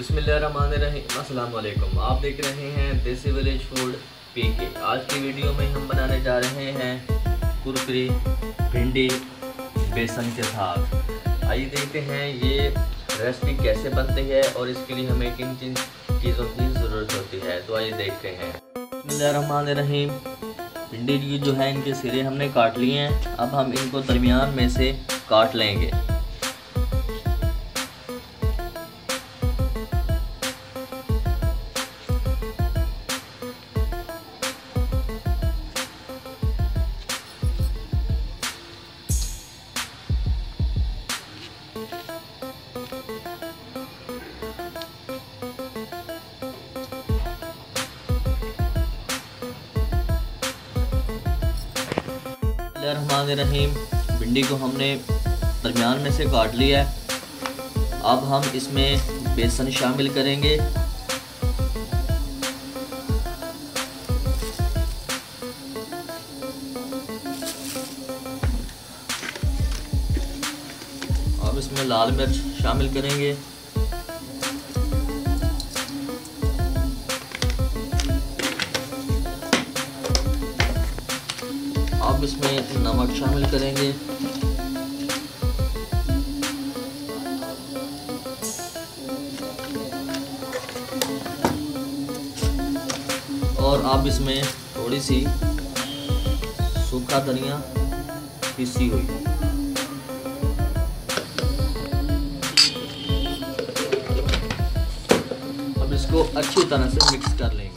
बिस्मिल्लाहिर्रहमानिर्रहीम। अस्सलाम वालेकुम। आप देख रहे हैं देसी विलेज फूड पीके। आज की वीडियो में हम बनाने जा रहे हैं कुरकुरी भिंडी बेसन के साथ। आइए देखते हैं ये रेसिपी कैसे बनती है और इसके लिए हमें किन किन चीज़ों की ज़रूरत होती है, तो आइए देखते हैं। बिस्मिल्लाहिर्रहमानिर्रहीम। भिंडी जो है इनके सिरे हमने काट लिए हैं। अब हम इनको दरमियान में से काट लेंगे। रहीम भिंडी को हमने दरमियान में से काट लिया है। अब हम इसमें बेसन शामिल करेंगे। अब इसमें लाल मिर्च शामिल करेंगे। अब इसमें नमक शामिल करेंगे। और अब इसमें थोड़ी सी सूखा धनिया पीसी हुई। अब इसको अच्छी तरह से मिक्स कर लेंगे।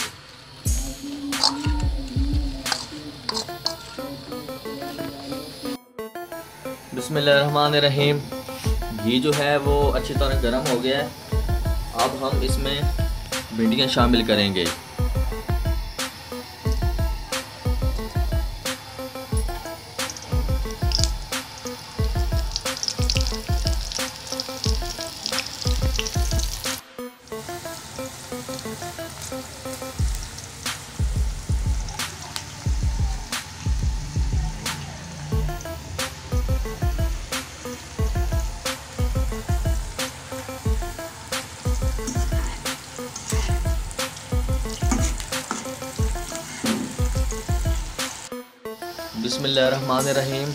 बिस्मिल्लाहिर्रहमानिर्रहीम। घी जो है वो अच्छी तरह गर्म हो गया है। अब हम इसमें भिंडियाँ शामिल करेंगे। बिस्मिल्लाहिर्रहमानिर्रहीम।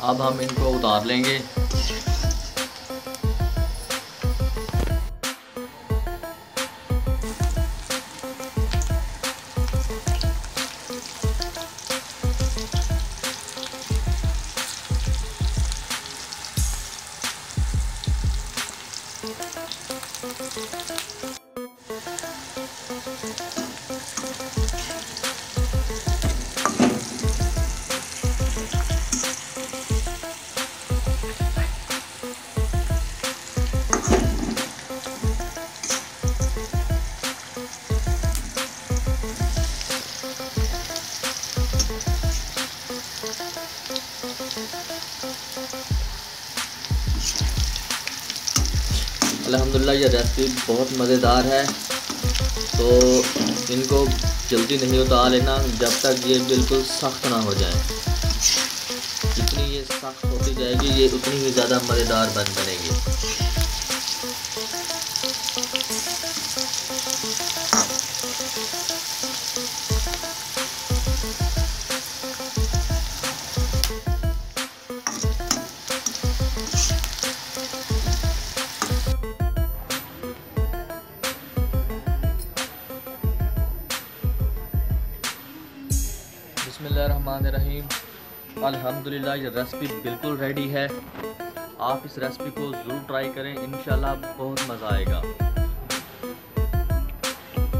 अब हम इनको उतार लेंगे। अल्हम्दुलिल्लाह ये रेसिपी बहुत मज़ेदार है, तो इनको जल्दी नहीं उतार लेना जब तक ये बिल्कुल सख्त ना हो जाए। जितनी ये सख्त होती जाएगी ये उतनी ही ज़्यादा मज़ेदार बनेगी। बिस्मिल्लाहिर्रहमानिर्रहीम। अल्हम्दुलिल्लाह ये रेसिपी बिल्कुल रेडी है। आप इस रेसिपी को ज़रूर ट्राई करें, इंशाल्लाह बहुत मज़ा आएगा।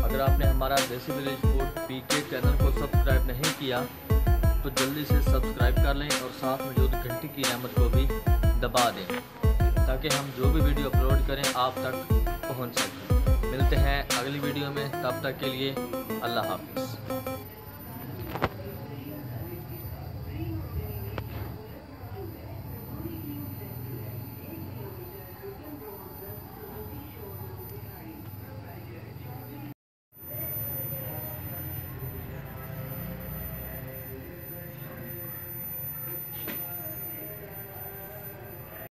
अगर आपने हमारा देसी विलेज फूड पीके चैनल को सब्सक्राइब नहीं किया तो जल्दी से सब्सक्राइब कर लें और साथ मौजूद घंटी की रहमत को भी दबा दें ताकि हम जो भी वीडियो अपलोड करें आप तक पहुंच सकें। मिलते हैं अगली वीडियो में, तब तक के लिए अल्लाह हाफ़िज़।